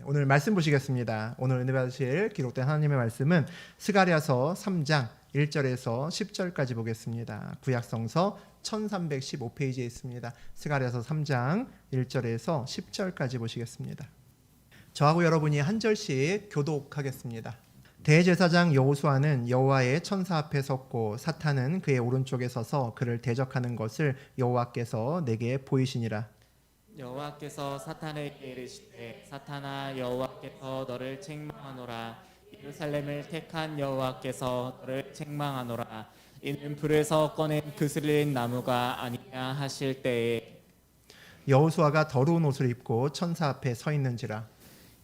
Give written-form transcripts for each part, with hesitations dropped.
오늘 말씀 보시겠습니다. 오늘 은혜 받으실 기록된 하나님의 말씀은 스가랴서 3장 1절에서 10절까지 보겠습니다. 구약성서 1315페이지에 있습니다. 스가랴서 3장 1절에서 10절까지 보시겠습니다. 저하고 여러분이 한 절씩 교독하겠습니다. 대제사장 여호수아는 여호와의 천사 앞에 섰고 사탄은 그의 오른쪽에 서서 그를 대적하는 것을 여호와께서 내게 보이시니라. 여호와께서 사탄에게 이르시되 사탄아 여호와께서 너를 책망하노라. 예루살렘을 택한 여호와께서 너를 책망하노라. 이는 불에서 꺼낸 그슬린 나무가 아니냐 하실 때에 여호수아가 더러운 옷을 입고 천사 앞에 서 있는지라.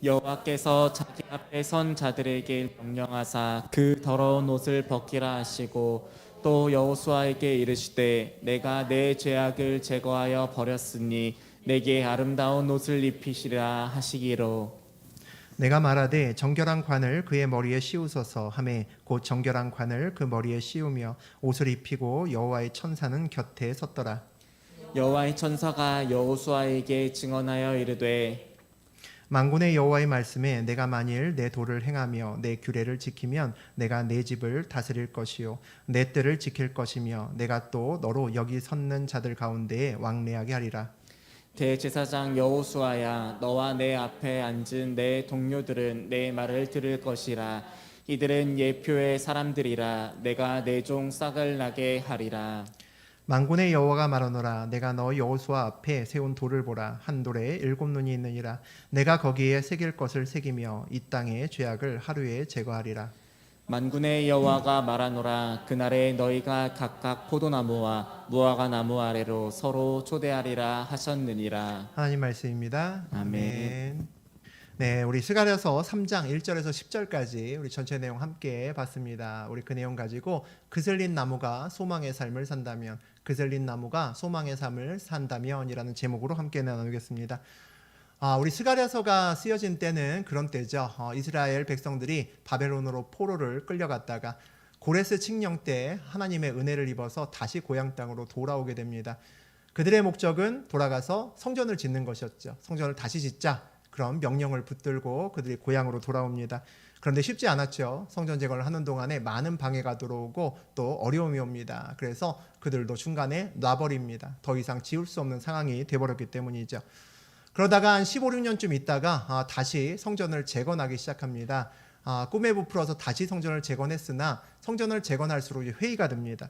여호와께서 자기 앞에 선 자들에게 명령하사 그 더러운 옷을 벗기라 하시고 또 여호수아에게 이르시되 내가 내 죄악을 제거하여 버렸으니 내게 아름다운 옷을 입히시라 하시기로. 내가 말하되 정결한 관을 그의 머리에 씌우소서 하매 곧 정결한 관을 그 머리에 씌우며 옷을 입히고 여호와의 천사는 곁에 섰더라. 여호와의 천사가 여호수아에게 증언하여 이르되 만군의 여호와의 말씀에 내가 만일 내 도를 행하며 내 규례를 지키면 내가 내 집을 다스릴 것이요 내 뜰을 지킬 것이며 내가 또 너로 여기 섰는 자들 가운데에 왕래하게 하리라. 대제사장 여호수아야 너와 내 앞에 앉은 내 동료들은 내 말을 들을 것이라. 이들은 예표의 사람들이라. 내가 내 종 싹을 나게 하리라. 만군의 여호와가 말하노라. 내가 너 여호수아 앞에 세운 돌을 보라. 한 돌에 7눈이 있느니라. 내가 거기에 새길 것을 새기며 이 땅의 죄악을 하루에 제거하리라. 만군의 여호와가 말하노라. 그날에 너희가 각각 포도나무와 무화과 나무 아래로 서로 초대하리라 하셨느니라. 하나님 말씀입니다. 아멘. 네, 우리 스가랴서 3장 1절에서 10절까지 우리 전체 내용 함께 봤습니다. 우리 그 내용 가지고 그슬린 나무가 소망의 삶을 산다면, 그슬린 나무가 소망의 삶을 산다면이라는 제목으로 함께 나누겠습니다. 우리 스가랴서가 쓰여진 때는 그런 때죠. 이스라엘 백성들이 바벨론으로 포로를 끌려갔다가 고레스 칙령 때 하나님의 은혜를 입어서 다시 고향 땅으로 돌아오게 됩니다. 그들의 목적은 돌아가서 성전을 짓는 것이었죠. 성전을 다시 짓자. 그런 명령을 붙들고 그들이 고향으로 돌아옵니다. 그런데 쉽지 않았죠. 성전 재건을 하는 동안에 많은 방해가 들어오고 또 어려움이 옵니다. 그래서 그들도 중간에 놔버립니다. 더 이상 지을 수 없는 상황이 되어버렸기 때문이죠. 그러다가 한 15, 16년쯤 있다가 다시 성전을 재건하기 시작합니다. 꿈에 부풀어서 다시 성전을 재건했으나 성전을 재건할수록 회의가 듭니다.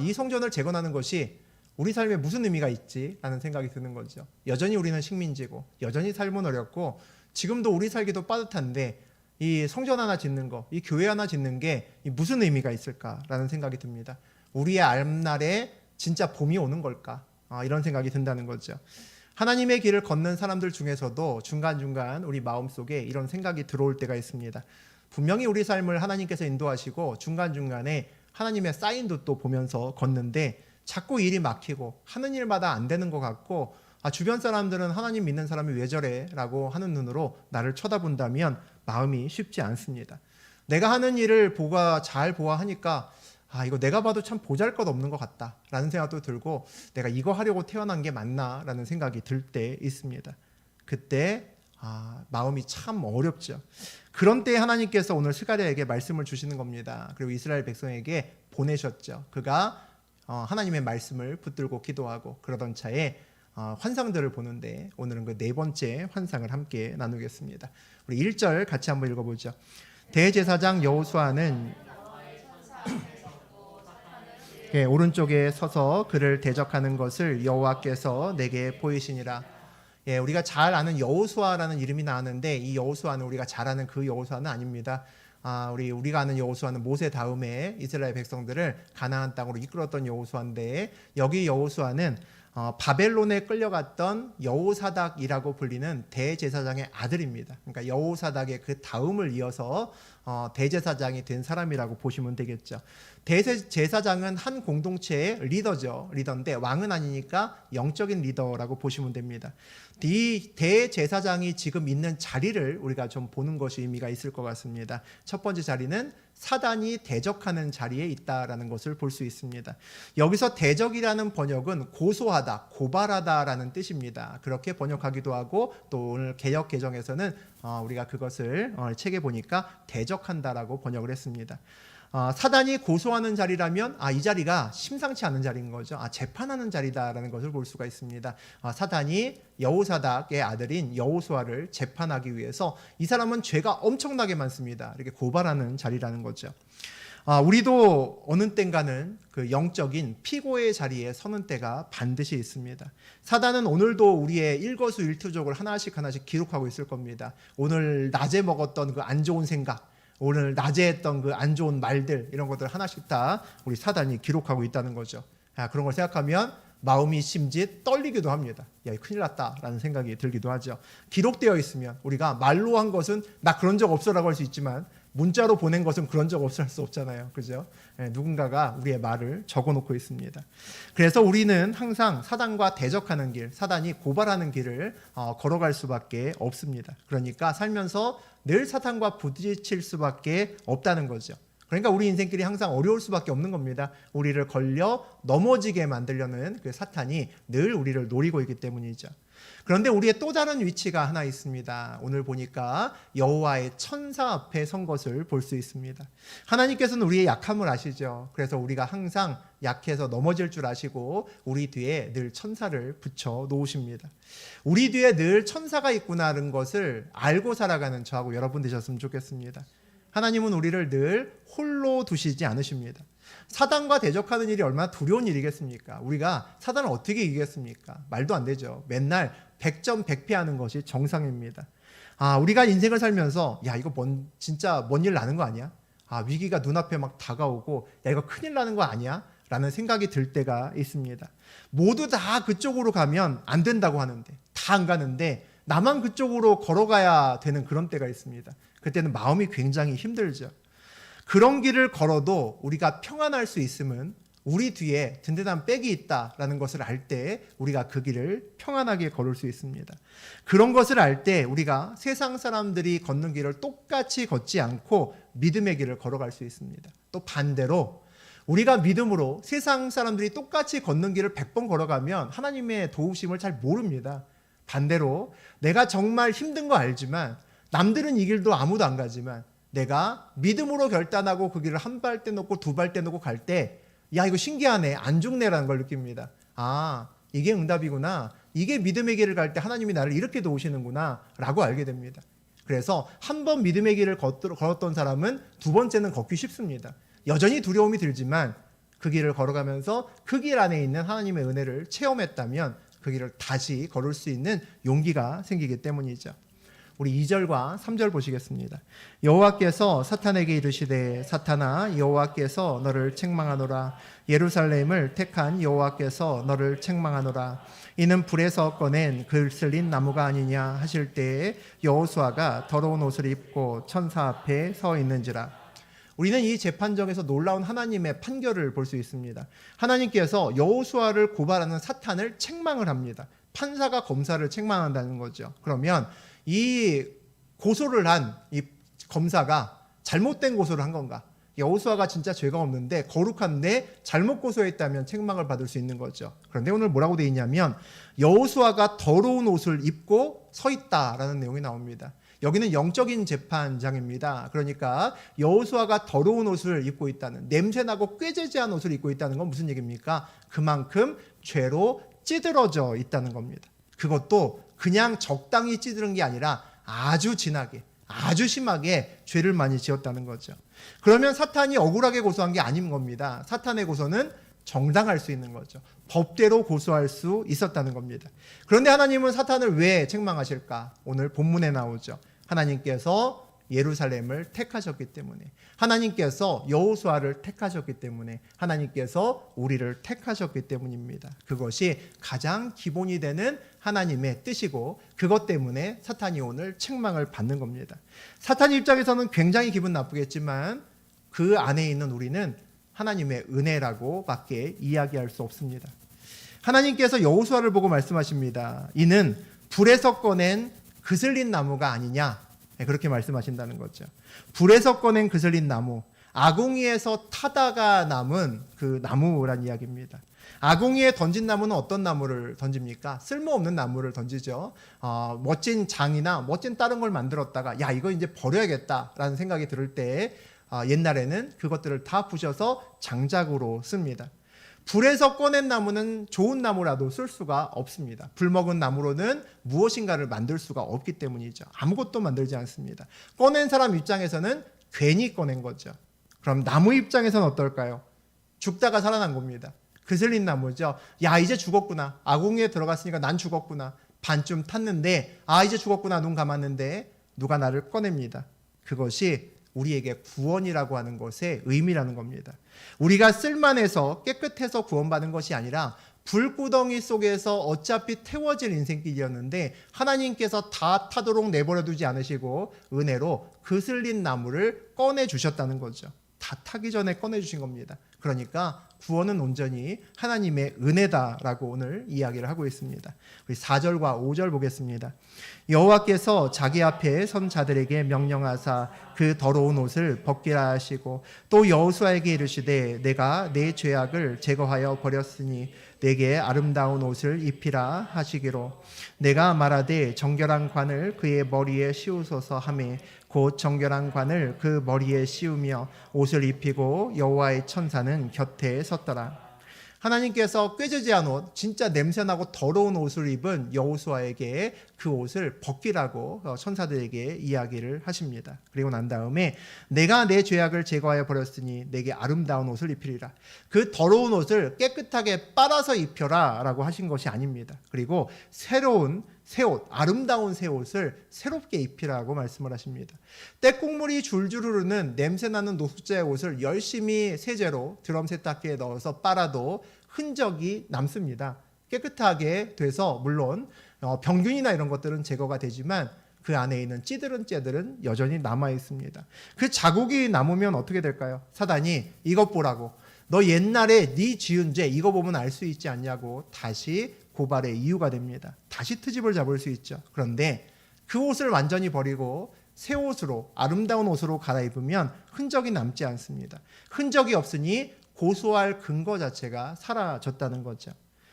이 성전을 재건하는 것이 우리 삶에 무슨 의미가 있지? 라는 생각이 드는 거죠. 여전히 우리는 식민지고 여전히 삶은 어렵고 지금도 우리 살기도 빠듯한데 이 성전 하나 짓는 거, 이 교회 하나 짓는 게 무슨 의미가 있을까라는 생각이 듭니다. 우리의 앞날에 진짜 봄이 오는 걸까? 이런 생각이 든다는 거죠. 하나님의 길을 걷는 사람들 중에서도 중간중간 우리 마음속에 이런 생각이 들어올 때가 있습니다. 분명히 우리 삶을 하나님께서 인도하시고 중간중간에 하나님의 사인도 또 보면서 걷는데 자꾸 일이 막히고 하는 일마다 안 되는 것 같고 주변 사람들은 하나님 믿는 사람이 왜 저래? 라고 하는 눈으로 나를 쳐다본다면 마음이 쉽지 않습니다. 내가 하는 일을 잘 보아하니까 이거 내가 봐도 참 보잘것없는 것 같다 라는 생각도 들고 내가 이거 하려고 태어난 게 맞나 라는 생각이 들 때 있습니다. 그때 마음이 참 어렵죠. 그런 때에 하나님께서 오늘 스가랴에게 말씀을 주시는 겁니다. 그리고 이스라엘 백성에게 보내셨죠. 그가 하나님의 말씀을 붙들고 기도하고 그러던 차에 환상들을 보는데 오늘은 그 네 번째 환상을 함께 나누겠습니다. 우리 1절 같이 한번 읽어보죠. 대제사장 여호수아는 오른쪽에 서서 그를 대적하는 것을 여호와께서 내게 보이시니라. 우리가 잘 아는 여호수아라는 이름이 나왔는데 이 여호수아는 우리가 잘 아는 그 여호수아는 아닙니다. 우리가 아는 여호수아는 모세 다음에 이스라엘 백성들을 가나안 땅으로 이끌었던 여호수아인데 여기 여호수아는 바벨론에 끌려갔던 여호사닥이라고 불리는 대제사장의 아들입니다. 그러니까 여호사닥의 그 다음을 이어서 대제사장이 된 사람이라고 보시면 되겠죠. 대제사장은 한 공동체의 리더인데 왕은 아니니까 영적인 리더라고 보시면 됩니다. 이 대제사장이 지금 있는 자리를 우리가 좀 보는 것이 의미가 있을 것 같습니다. 첫 번째 자리는 사단이 대적하는 자리에 있다라는 것을 볼 수 있습니다. 여기서 대적이라는 번역은 고소하다, 고발하다라는 뜻입니다. 그렇게 번역하기도 하고 또 오늘 개역 개정에서는 우리가 그것을 책에 보니까 대적한다라고 번역을 했습니다. 사단이 고소하는 자리라면 이 자리가 심상치 않은 자리인 거죠. 재판하는 자리다라는 것을 볼 수가 있습니다. 사단이 여호사닥의 아들인 여호수아를 재판하기 위해서 이 사람은 죄가 엄청나게 많습니다. 이렇게 고발하는 자리라는 거죠. 우리도 어느 땐가는 그 영적인 피고의 자리에 서는 때가 반드시 있습니다. 사단은 오늘도 우리의 일거수일투족을 하나씩 기록하고 있을 겁니다. 오늘 낮에 먹었던 그 안 좋은 생각, 오늘 낮에 했던 그 안 좋은 말들, 이런 것들 하나씩 다 우리 사단이 기록하고 있다는 거죠. 그런 걸 생각하면 마음이 심지 떨리기도 합니다. 야, 큰일 났다라는 생각이 들기도 하죠. 기록되어 있으면 우리가 말로 한 것은 나 그런 적 없어라고 할 수 있지만 문자로 보낸 것은 그런 적 없어 할 수 없잖아요. 그죠? 누군가가 우리의 말을 적어놓고 있습니다. 그래서 우리는 항상 사단과 대적하는 길, 사단이 고발하는 길을 걸어갈 수밖에 없습니다. 그러니까 살면서 늘 사탄과 부딪힐 수밖에 없다는 거죠. 그러니까 우리 인생길이 항상 어려울 수밖에 없는 겁니다. 우리를 걸려 넘어지게 만들려는 그 사탄이 늘 우리를 노리고 있기 때문이죠. 그런데 우리의 또 다른 위치가 하나 있습니다. 오늘 보니까 여호와의 천사 앞에 선 것을 볼 수 있습니다. 하나님께서는 우리의 약함을 아시죠. 그래서 우리가 항상 약해서 넘어질 줄 아시고 우리 뒤에 늘 천사를 붙여 놓으십니다. 우리 뒤에 늘 천사가 있구나라는 것을 알고 살아가는 저하고 여러분 되셨으면 좋겠습니다. 하나님은 우리를 늘 홀로 두시지 않으십니다. 사단과 대적하는 일이 얼마나 두려운 일이겠습니까? 우리가 사단을 어떻게 이기겠습니까? 말도 안 되죠. 맨날 100점 100패하는 것이 정상입니다. 우리가 인생을 살면서 야, 이거 진짜 뭔 일 나는 거 아니야? 위기가 눈앞에 막 다가오고 야, 이거 큰일 나는 거 아니야? 라는 생각이 들 때가 있습니다. 모두 다 그쪽으로 가면 안 된다고 하는데, 다 안 가는데 나만 그쪽으로 걸어가야 되는 그런 때가 있습니다. 그때는 마음이 굉장히 힘들죠. 그런 길을 걸어도 우리가 평안할 수 있음은 우리 뒤에 든든한 백이 있다라는 것을 알 때 우리가 그 길을 평안하게 걸을 수 있습니다. 그런 것을 알 때 우리가 세상 사람들이 걷는 길을 똑같이 걷지 않고 믿음의 길을 걸어갈 수 있습니다. 또 반대로 우리가 믿음으로 세상 사람들이 똑같이 걷는 길을 100번 걸어가면 하나님의 도우심을 잘 모릅니다. 반대로 내가 정말 힘든 거 알지만 남들은 이 길도 아무도 안 가지만 내가 믿음으로 결단하고 그 길을 한 발 떼놓고 두 발 떼놓고 갈 때 야, 이거 신기하네, 안 죽네라는 걸 느낍니다. 이게 응답이구나, 이게 믿음의 길을 갈 때 하나님이 나를 이렇게 도우시는구나 라고 알게 됩니다. 그래서 한 번 믿음의 길을 걸었던 사람은 두 번째는 걷기 쉽습니다. 여전히 두려움이 들지만 그 길을 걸어가면서 그 길 안에 있는 하나님의 은혜를 체험했다면 그 길을 다시 걸을 수 있는 용기가 생기기 때문이죠. 우리 2절과 3절 보시겠습니다. 여호와께서 사탄에게 이르시되 사탄아, 여호와께서 너를 책망하노라. 예루살렘을 택한 여호와께서 너를 책망하노라. 이는 불에서 꺼낸 그슬린 나무가 아니냐 하실 때에 여호수아가 더러운 옷을 입고 천사 앞에 서 있는지라. 우리는 이 재판정에서 놀라운 하나님의 판결을 볼 수 있습니다. 하나님께서 여호수아를 고발하는 사탄을 책망을 합니다. 판사가 검사를 책망한다는 거죠. 그러면 이 고소를 한 이 검사가 잘못된 고소를 한 건가? 여호수아가 진짜 죄가 없는데 거룩한데 잘못 고소했다면 책망을 받을 수 있는 거죠. 그런데 오늘 뭐라고 되어 있냐면 여호수아가 더러운 옷을 입고 서 있다라는 내용이 나옵니다. 여기는 영적인 재판장입니다. 그러니까 여호수아가 더러운 옷을 입고 있다는, 냄새나고 꾀죄죄한 옷을 입고 있다는 건 무슨 얘기입니까? 그만큼 죄로 찌들어져 있다는 겁니다. 그것도 그냥 적당히 찌들은 게 아니라 아주 진하게, 아주 심하게 죄를 많이 지었다는 거죠. 그러면 사탄이 억울하게 고소한 게 아닌 겁니다. 사탄의 고소는 정당할 수 있는 거죠. 법대로 고소할 수 있었다는 겁니다. 그런데 하나님은 사탄을 왜 책망하실까? 오늘 본문에 나오죠. 하나님께서 예루살렘을 택하셨기 때문에, 하나님께서 여호수아를 택하셨기 때문에, 하나님께서 우리를 택하셨기 때문입니다. 그것이 가장 기본이 되는 하나님의 뜻이고 그것 때문에 사탄이 오늘 책망을 받는 겁니다. 사탄 입장에서는 굉장히 기분 나쁘겠지만 그 안에 있는 우리는 하나님의 은혜라고밖에 이야기할 수 없습니다. 하나님께서 여호수아를 보고 말씀하십니다. 이는 불에서 꺼낸 그슬린 나무가 아니냐, 그렇게 말씀하신다는 거죠. 불에서 꺼낸 그슬린 나무, 아궁이에서 타다가 남은 그 나무란 이야기입니다. 아궁이에 던진 나무는 어떤 나무를 던집니까? 쓸모없는 나무를 던지죠. 멋진 장이나 멋진 다른 걸 만들었다가 야, 이거 이제 버려야겠다라는 생각이 들을 때 옛날에는 그것들을 다 부셔서 장작으로 씁니다. 불에서 꺼낸 나무는 좋은 나무라도 쓸 수가 없습니다. 불 먹은 나무로는 무엇인가를 만들 수가 없기 때문이죠. 아무것도 만들지 않습니다. 꺼낸 사람 입장에서는 괜히 꺼낸 거죠. 그럼 나무 입장에서는 어떨까요? 죽다가 살아난 겁니다. 그슬린 나무죠. 야, 이제 죽었구나. 아궁이에 들어갔으니까 난 죽었구나. 반쯤 탔는데 이제 죽었구나. 눈 감았는데 누가 나를 꺼냅니다. 그것이 우리에게 구원이라고 하는 것의 의미라는 겁니다. 우리가 쓸만해서 깨끗해서 구원받은 것이 아니라 불구덩이 속에서 어차피 태워질 인생길이었는데 하나님께서 다 타도록 내버려 두지 않으시고 은혜로 그슬린 나무를 꺼내 주셨다는 거죠. 다 타기 전에 꺼내 주신 겁니다. 그러니까 구원은 온전히 하나님의 은혜다라고 오늘 이야기를 하고 있습니다. 우리 4절과 5절 보겠습니다. 여호와께서 자기 앞에 선 자들에게 명령하사 그 더러운 옷을 벗기라 하시고 또 여호수아에게 이르시되 내가 내 죄악을 제거하여 버렸으니 내게 아름다운 옷을 입히라 하시기로 내가 말하되 정결한 관을 그의 머리에 씌우소서 하매 곧 정결한 관을 그 머리에 씌우며 옷을 입히고 여호와의 천사는 곁에 섰더라. 하나님께서 꾀지지한 옷, 진짜 냄새나고 더러운 옷을 입은 여호수아에게 그 옷을 벗기라고 천사들에게 이야기를 하십니다. 그리고 난 다음에 내가 내 죄악을 제거하여 버렸으니 내게 아름다운 옷을 입히리라. 그 더러운 옷을 깨끗하게 빨아서 입혀라 라고 하신 것이 아닙니다. 그리고 새로운 새 옷, 아름다운 새 옷을 새롭게 입히라고 말씀을 하십니다. 때국물이 줄줄 흐르는 냄새나는 노숙자의 옷을 열심히 세제로 드럼 세탁기에 넣어서 빨아도 흔적이 남습니다. 깨끗하게 돼서 물론 병균이나 이런 것들은 제거가 되지만 그 안에 있는 찌들은 여전히 남아 있습니다. 그 자국이 남으면 어떻게 될까요? 사단이 이것 보라고 너 옛날에 네 지은 죄 이거 보면 알 수 있지 않냐고 다시 고발의 이유가 됩니다. 다시 트집을 잡을 수 있죠. 그런데 그 옷을 완전히 버리고 새 옷으로 아름다운 옷으로 갈아입으면 흔적이 남지 않습니다. 흔적이 없으니 고소할 근거 자체가 사라졌다는 거죠.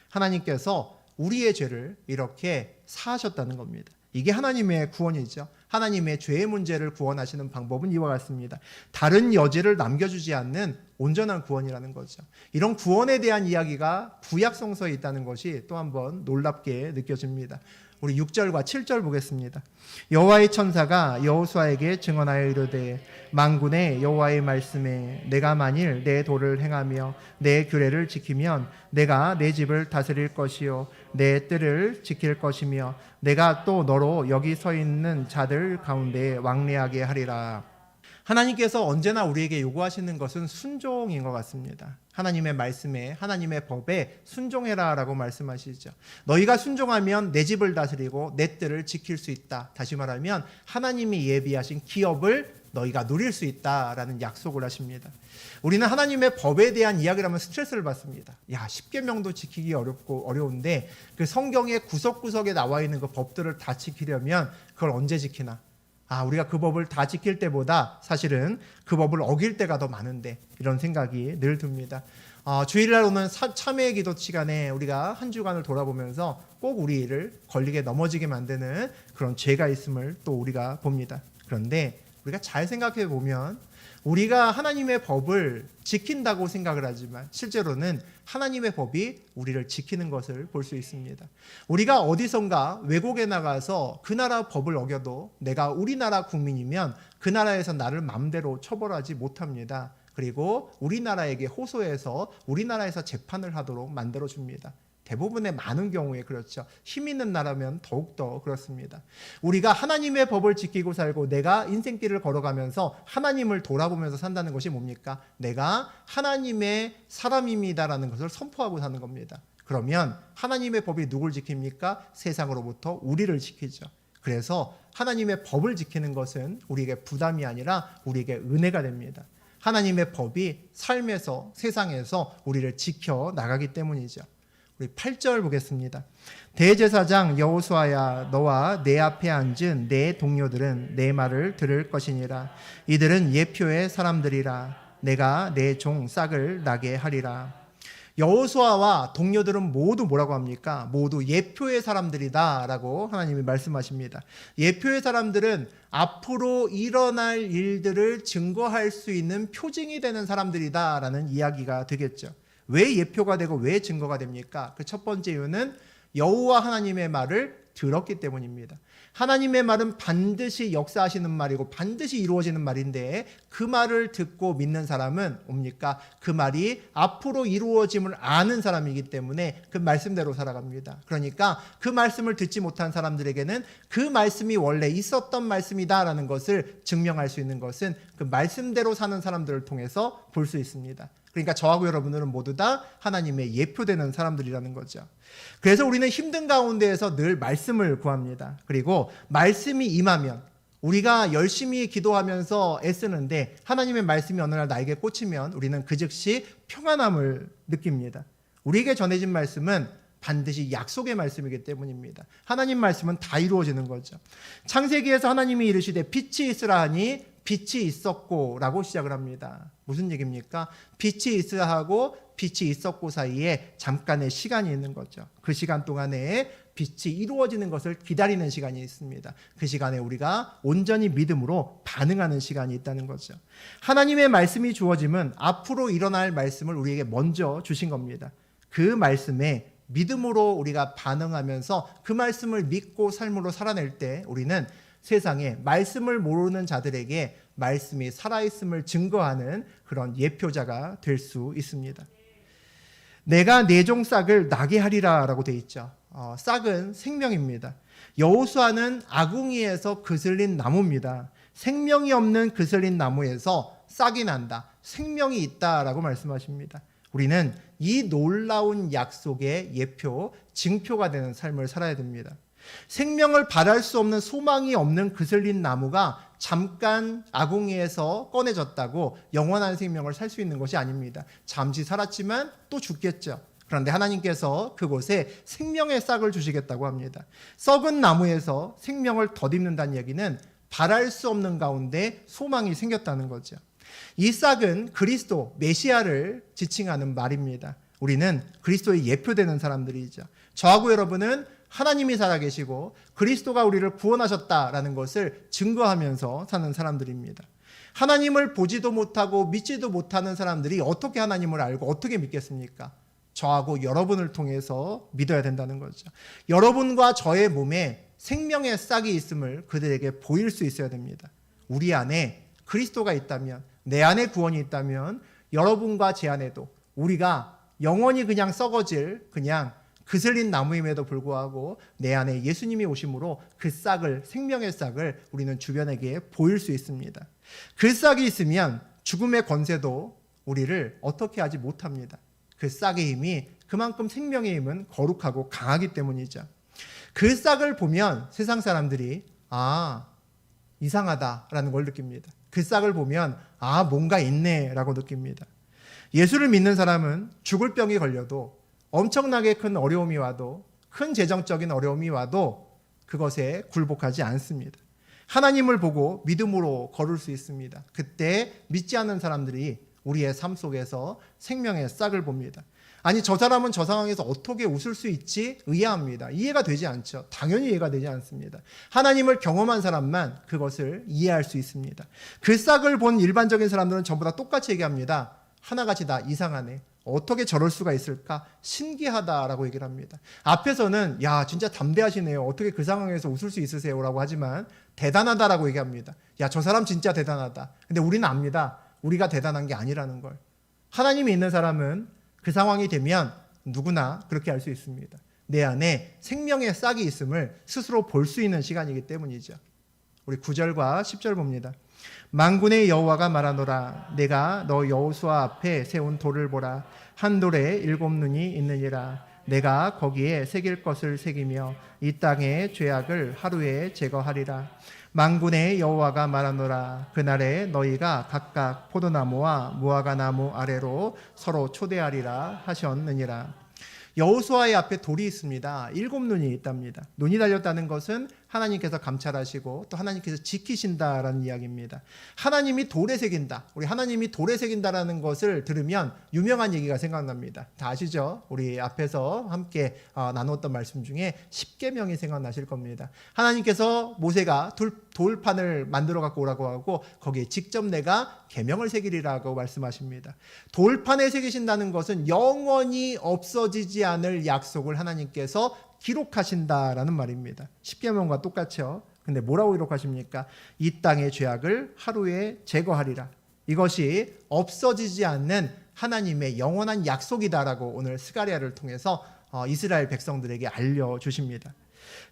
하나님께서 우리의 죄를 이렇게 사하셨다는 겁니다. 이게 하나님의 구원이죠. 하나님의 죄의 문제를 구원하시는 방법은 이와 같습니다. 다른 여지를 남겨주지 않는 온전한 구원이라는 거죠. 이런 구원에 대한 이야기가 구약 성서에 있다는 것이 또 한번 놀랍게 느껴집니다. 우리 6절과 7절 보겠습니다. 여호와의 천사가 여호수아에게 증언하여 이르되 만군의 여호와의 말씀에 내가 만일 내 도를 행하며 내 규례를 지키면 내가 내 집을 다스릴 것이요 내 뜰을 지킬 것이며 내가 또 너로 여기 서 있는 자들 가운데 왕래하게 하리라. 하나님께서 언제나 우리에게 요구하시는 것은 순종인 것 같습니다. 하나님의 말씀에 하나님의 법에 순종해라 라고 말씀하시죠. 너희가 순종하면 내 집을 다스리고 내 뜰을 지킬 수 있다. 다시 말하면 하나님이 예비하신 기업을 너희가 누릴 수 있다라는 약속을 하십니다. 우리는 하나님의 법에 대한 이야기를 하면 스트레스를 받습니다. 야, 10계명도 지키기 어려운데 그 성경의 구석구석에 나와 있는 그 법들을 다 지키려면 그걸 언제 지키나? 우리가 그 법을 다 지킬 때보다 사실은 그 법을 어길 때가 더 많은데 이런 생각이 늘 듭니다. 주일날 오는 참회의 기도 시간에 우리가 한 주간을 돌아보면서 꼭 우리를 걸리게 넘어지게 만드는 그런 죄가 있음을 또 우리가 봅니다. 그런데 우리가 잘 생각해 보면 우리가 하나님의 법을 지킨다고 생각을 하지만 실제로는 하나님의 법이 우리를 지키는 것을 볼 수 있습니다. 우리가 어디선가 외국에 나가서 그 나라 법을 어겨도 내가 우리나라 국민이면 그 나라에서 나를 마음대로 처벌하지 못합니다. 그리고 우리나라에게 호소해서 우리나라에서 재판을 하도록 만들어줍니다. 대부분의 많은 경우에 그렇죠. 힘 있는 나라면 더욱더 그렇습니다. 우리가 하나님의 법을 지키고 살고 내가 인생길을 걸어가면서 하나님을 돌아보면서 산다는 것이 뭡니까? 내가 하나님의 사람입니다라는 것을 선포하고 사는 겁니다. 그러면 하나님의 법이 누굴 지킵니까? 세상으로부터 우리를 지키죠. 그래서 하나님의 법을 지키는 것은 우리에게 부담이 아니라 우리에게 은혜가 됩니다. 하나님의 법이 삶에서 세상에서 우리를 지켜 나가기 때문이죠. 우리 8절 보겠습니다. 대제사장 여호수아야, 너와 내 앞에 앉은 내 동료들은 내 말을 들을 것이니라. 이들은 예표의 사람들이라. 내가 내 종 싹을 나게 하리라. 여호수아와 동료들은 모두 뭐라고 합니까? 모두 예표의 사람들이다라고 하나님이 말씀하십니다. 예표의 사람들은 앞으로 일어날 일들을 증거할 수 있는 표징이 되는 사람들이다라는 이야기가 되겠죠. 왜 예표가 되고 왜 증거가 됩니까? 그 첫 번째 이유는 여호와 하나님의 말을 들었기 때문입니다. 하나님의 말은 반드시 역사하시는 말이고 반드시 이루어지는 말인데 그 말을 듣고 믿는 사람은 뭡니까? 그 말이 앞으로 이루어짐을 아는 사람이기 때문에 그 말씀대로 살아갑니다. 그러니까 그 말씀을 듣지 못한 사람들에게는 그 말씀이 원래 있었던 말씀이다라는 것을 증명할 수 있는 것은 그 말씀대로 사는 사람들을 통해서 볼 수 있습니다. 그러니까 저하고 여러분들은 모두 다 하나님의 예표되는 사람들이라는 거죠. 그래서 우리는 힘든 가운데에서 늘 말씀을 구합니다. 그리고 말씀이 임하면 우리가 열심히 기도하면서 애쓰는데 하나님의 말씀이 어느 날 나에게 꽂히면 우리는 그 즉시 평안함을 느낍니다. 우리에게 전해진 말씀은 반드시 약속의 말씀이기 때문입니다. 하나님 말씀은 다 이루어지는 거죠. 창세기에서 하나님이 이르시되 빛이 있으라 하니 빛이 있었고 라고 시작을 합니다. 무슨 얘기입니까? 빛이 있으라 하고 빛이 있었고 사이에 잠깐의 시간이 있는 거죠. 그 시간 동안에 빛이 이루어지는 것을 기다리는 시간이 있습니다. 그 시간에 우리가 온전히 믿음으로 반응하는 시간이 있다는 거죠. 하나님의 말씀이 주어짐은 앞으로 일어날 말씀을 우리에게 먼저 주신 겁니다. 그 말씀에 믿음으로 우리가 반응하면서 그 말씀을 믿고 삶으로 살아낼 때 우리는 세상에 말씀을 모르는 자들에게 말씀이 살아있음을 증거하는 그런 예표자가 될 수 있습니다. 내가 내 종 싹을 나게 하리라 라고 되어 있죠. 싹은 생명입니다. 여호수아는 아궁이에서 그슬린 나무입니다. 생명이 없는 그슬린 나무에서 싹이 난다. 생명이 있다라고 말씀하십니다. 우리는 이 놀라운 약속의 예표, 징표가 되는 삶을 살아야 됩니다. 생명을 발할 수 없는 소망이 없는 그슬린 나무가 잠깐 아궁이에서 꺼내졌다고 영원한 생명을 살 수 있는 것이 아닙니다. 잠시 살았지만 또 죽겠죠. 그런데 하나님께서 그곳에 생명의 싹을 주시겠다고 합니다. 썩은 나무에서 생명을 덧입는다는 얘기는 발할 수 없는 가운데 소망이 생겼다는 거죠. 이 싹은 그리스도, 메시아를 지칭하는 말입니다. 우리는 그리스도의 예표되는 사람들이죠. 저하고 여러분은 하나님이 살아계시고 그리스도가 우리를 구원하셨다라는 것을 증거하면서 사는 사람들입니다. 하나님을 보지도 못하고 믿지도 못하는 사람들이 어떻게 하나님을 알고 어떻게 믿겠습니까? 저하고 여러분을 통해서 믿어야 된다는 거죠. 여러분과 저의 몸에 생명의 싹이 있음을 그들에게 보일 수 있어야 됩니다. 우리 안에 그리스도가 있다면, 내 안에 구원이 있다면 여러분과 제 안에도 우리가 영원히 그냥 썩어질 그냥 그슬린 나무임에도 불구하고 내 안에 예수님이 오심으로 그 싹을, 생명의 싹을 우리는 주변에게 보일 수 있습니다. 그 싹이 있으면 죽음의 권세도 우리를 어떻게 하지 못합니다. 그 싹의 힘이, 그만큼 생명의 힘은 거룩하고 강하기 때문이죠. 그 싹을 보면 세상 사람들이 이상하다라는 걸 느낍니다. 그 싹을 보면 뭔가 있네라고 느낍니다. 예수를 믿는 사람은 죽을 병이 걸려도, 엄청나게 큰 어려움이 와도, 큰 재정적인 어려움이 와도 그것에 굴복하지 않습니다. 하나님을 보고 믿음으로 걸을 수 있습니다. 그때 믿지 않는 사람들이 우리의 삶 속에서 생명의 싹을 봅니다. 아니, 저 사람은 저 상황에서 어떻게 웃을 수 있지? 의아합니다. 이해가 되지 않죠. 당연히 이해가 되지 않습니다. 하나님을 경험한 사람만 그것을 이해할 수 있습니다. 그 싹을 본 일반적인 사람들은 전부 다 똑같이 얘기합니다. 하나같이 다 이상하네. 어떻게 저럴 수가 있을까? 신기하다라고 얘기를 합니다. 앞에서는 야, 진짜 담대하시네요. 어떻게 그 상황에서 웃을 수 있으세요라고 하지만 대단하다라고 얘기합니다. 야, 저 사람 진짜 대단하다. 근데 우리는 압니다. 우리가 대단한 게 아니라는 걸. 하나님이 있는 사람은 그 상황이 되면 누구나 그렇게 할 수 있습니다. 내 안에 생명의 싹이 있음을 스스로 볼 수 있는 시간이기 때문이죠. 우리 9절과 10절 봅니다. 만군의 여호와가 말하노라. 내가 너 여호수아 앞에 세운 돌을 보라. 한 돌에 7눈이 있느니라. 내가 거기에 새길 것을 새기며 이 땅의 죄악을 하루에 제거하리라. 만군의 여호와가 말하노라. 그날에 너희가 각각 포도나무와 무화과나무 아래로 서로 초대하리라 하셨느니라. 여호수아의 앞에 돌이 있습니다. 7눈이 있답니다. 눈이 달렸다는 것은 하나님께서 감찰하시고 또 하나님께서 지키신다라는 이야기입니다. 하나님이 돌에 새긴다. 우리 하나님이 돌에 새긴다라는 것을 들으면 유명한 얘기가 생각납니다. 다 아시죠? 우리 앞에서 함께 나눴던 말씀 중에 십계명이 생각나실 겁니다. 하나님께서 모세가 돌판을 만들어 갖고 오라고 하고 거기에 직접 내가 계명을 새기리라고 말씀하십니다. 돌판에 새기신다는 것은 영원히 없어지지 않을 약속을 하나님께서 기록하신다라는 말입니다. 십계명과 똑같죠. 근데 뭐라고 기록하십니까? 이 땅의 죄악을 하루에 제거하리라. 이것이 없어지지 않는 하나님의 영원한 약속이다라고 오늘 스가랴를 통해서 이스라엘 백성들에게 알려주십니다.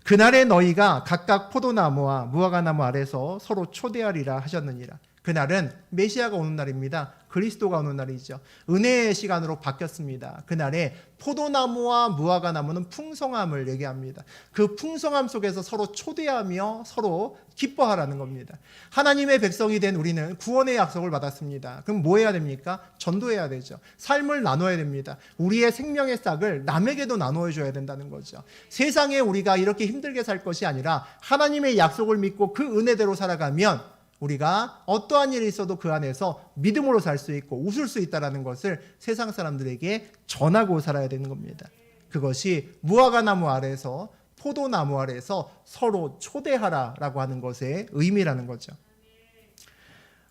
그날에 너희가 각각 포도나무와 무화과나무 아래서 서로 초대하리라 하셨느니라. 그날은 메시아가 오는 날입니다. 그리스도가 오는 날이죠. 은혜의 시간으로 바뀌었습니다. 그날에 포도나무와 무화과나무는 풍성함을 얘기합니다. 그 풍성함 속에서 서로 초대하며 서로 기뻐하라는 겁니다. 하나님의 백성이 된 우리는 구원의 약속을 받았습니다. 그럼 뭐 해야 됩니까? 전도해야 되죠. 삶을 나눠야 됩니다. 우리의 생명의 싹을 남에게도 나누어 줘야 된다는 거죠. 세상에 우리가 이렇게 힘들게 살 것이 아니라 하나님의 약속을 믿고 그 은혜대로 살아가면 우리가 어떠한 일이 있어도 그 안에서 믿음으로 살 수 있고 웃을 수 있다는 것을 세상 사람들에게 전하고 살아야 되는 겁니다. 그것이 무화과나무 아래에서 포도나무 아래에서 서로 초대하라라고 하는 것의 의미라는 거죠.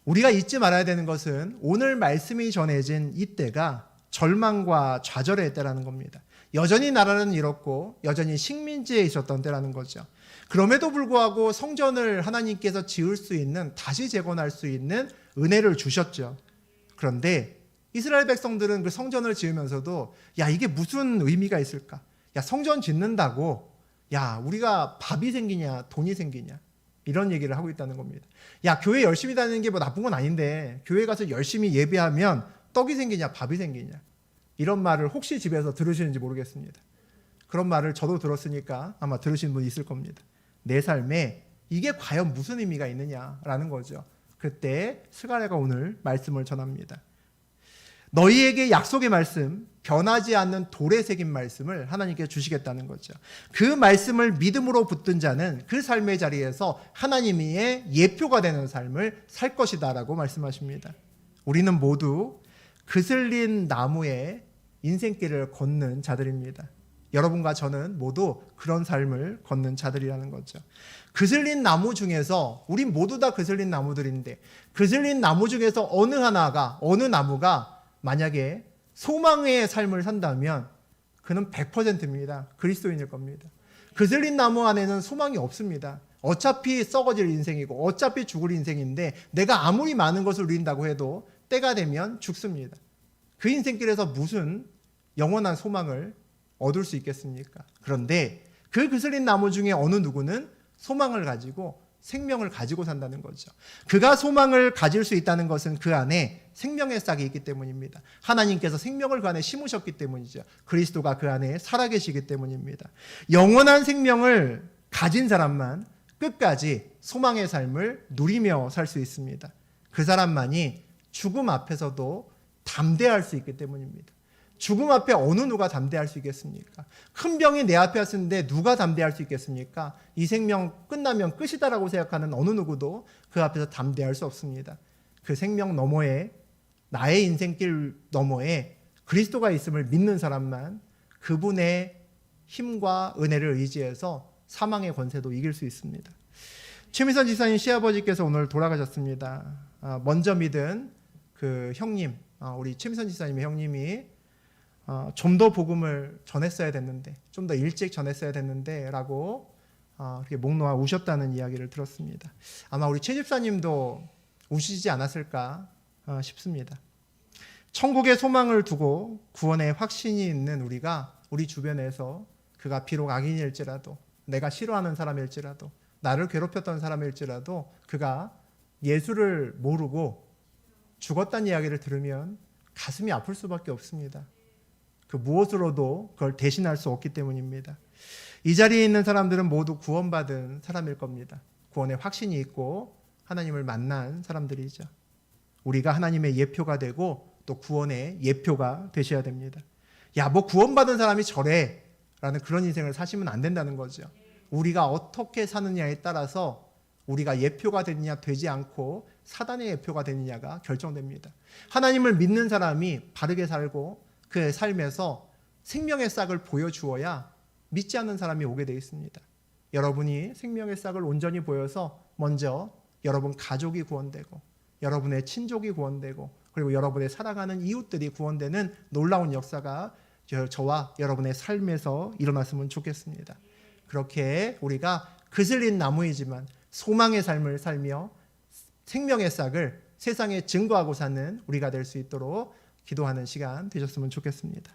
우리가 잊지 말아야 되는 것은 오늘 말씀이 전해진 이때가 절망과 좌절의 때라는 겁니다. 여전히 나라는 잃었고 여전히 식민지에 있었던 때라는 거죠. 그럼에도 불구하고 성전을 하나님께서 지을 수 있는, 다시 재건할 수 있는 은혜를 주셨죠. 그런데 이스라엘 백성들은 그 성전을 지으면서도 야, 이게 무슨 의미가 있을까? 야, 성전 짓는다고 야, 우리가 밥이 생기냐 돈이 생기냐 이런 얘기를 하고 있다는 겁니다. 야, 교회 열심히 다니는 게 뭐 나쁜 건 아닌데 교회 가서 열심히 예배하면 떡이 생기냐 밥이 생기냐 이런 말을 혹시 집에서 들으시는지 모르겠습니다. 그런 말을 저도 들었으니까 아마 들으신 분 있을 겁니다. 내 삶에 이게 과연 무슨 의미가 있느냐라는 거죠. 그때 스가랴가 오늘 말씀을 전합니다. 너희에게 약속의 말씀, 변하지 않는 돌에 새긴 말씀을 하나님께 주시겠다는 거죠. 그 말씀을 믿음으로 붙든 자는 그 삶의 자리에서 하나님의 예표가 되는 삶을 살 것이다라고 말씀하십니다. 우리는 모두 그슬린 나무에 인생길을 걷는 자들입니다. 여러분과 저는 모두 그런 삶을 걷는 자들이라는 거죠. 그슬린 나무 중에서 우리 모두 다 그슬린 나무들인데 그슬린 나무 중에서 어느 나무가 만약에 소망의 삶을 산다면 그는 100%입니다. 그리스도인일 겁니다. 그슬린 나무 안에는 소망이 없습니다. 어차피 썩어질 인생이고 어차피 죽을 인생인데 내가 아무리 많은 것을 누린다고 해도 때가 되면 죽습니다. 그 인생길에서 무슨 영원한 소망을 얻을 수 있겠습니까? 그런데 그 그슬린 나무 중에 어느 누구는 소망을 가지고 생명을 가지고 산다는 거죠. 그가 소망을 가질 수 있다는 것은 그 안에 생명의 싹이 있기 때문입니다. 하나님께서 생명을 그 안에 심으셨기 때문이죠. 그리스도가 그 안에 살아계시기 때문입니다. 영원한 생명을 가진 사람만 끝까지 소망의 삶을 누리며 살 수 있습니다. 그 사람만이 죽음 앞에서도 담대할 수 있기 때문입니다. 죽음 앞에 어느 누가 담대할 수 있겠습니까? 큰 병이 내 앞에 왔는데 누가 담대할 수 있겠습니까? 이 생명 끝나면 끝이다라고 생각하는 어느 누구도 그 앞에서 담대할 수 없습니다. 그 생명 너머에, 나의 인생길 너머에 그리스도가 있음을 믿는 사람만 그분의 힘과 은혜를 의지해서 사망의 권세도 이길 수 있습니다. 최미선 지사님 시아버지께서 오늘 돌아가셨습니다. 먼저 믿은 그 형님, 우리 최미선 지사님의 형님이 좀 더 복음을 전했어야 됐는데, 좀 더 일찍 전했어야 됐는데 라고 이렇게 목 놓아 우셨다는 이야기를 들었습니다. 아마 우리 최 집사님도 우시지 않았을까 싶습니다. 천국의 소망을 두고 구원의 확신이 있는 우리가 우리 주변에서 그가 비록 악인일지라도, 내가 싫어하는 사람일지라도, 나를 괴롭혔던 사람일지라도 그가 예수를 모르고 죽었다는 이야기를 들으면 가슴이 아플 수밖에 없습니다. 그 무엇으로도 그걸 대신할 수 없기 때문입니다. 이 자리에 있는 사람들은 모두 구원받은 사람일 겁니다. 구원의 확신이 있고 하나님을 만난 사람들이죠. 우리가 하나님의 예표가 되고 또 구원의 예표가 되셔야 됩니다. 야, 뭐 구원받은 사람이 저래 라는 그런 인생을 사시면 안 된다는 거죠. 우리가 어떻게 사느냐에 따라서 우리가 예표가 되느냐 되지 않고 사단의 예표가 되느냐가 결정됩니다. 하나님을 믿는 사람이 바르게 살고 그의 삶에서 생명의 싹을 보여주어야 믿지 않는 사람이 오게 되어 있습니다. 여러분이 생명의 싹을 온전히 보여서 먼저 여러분 가족이 구원되고 여러분의 친족이 구원되고 그리고 여러분의 사랑하는 이웃들이 구원되는 놀라운 역사가 저와 여러분의 삶에서 일어났으면 좋겠습니다. 그렇게 우리가 그슬린 나무이지만 소망의 삶을 살며 생명의 싹을 세상에 증거하고 사는 우리가 될 수 있도록 기도하는 시간 되셨으면 좋겠습니다.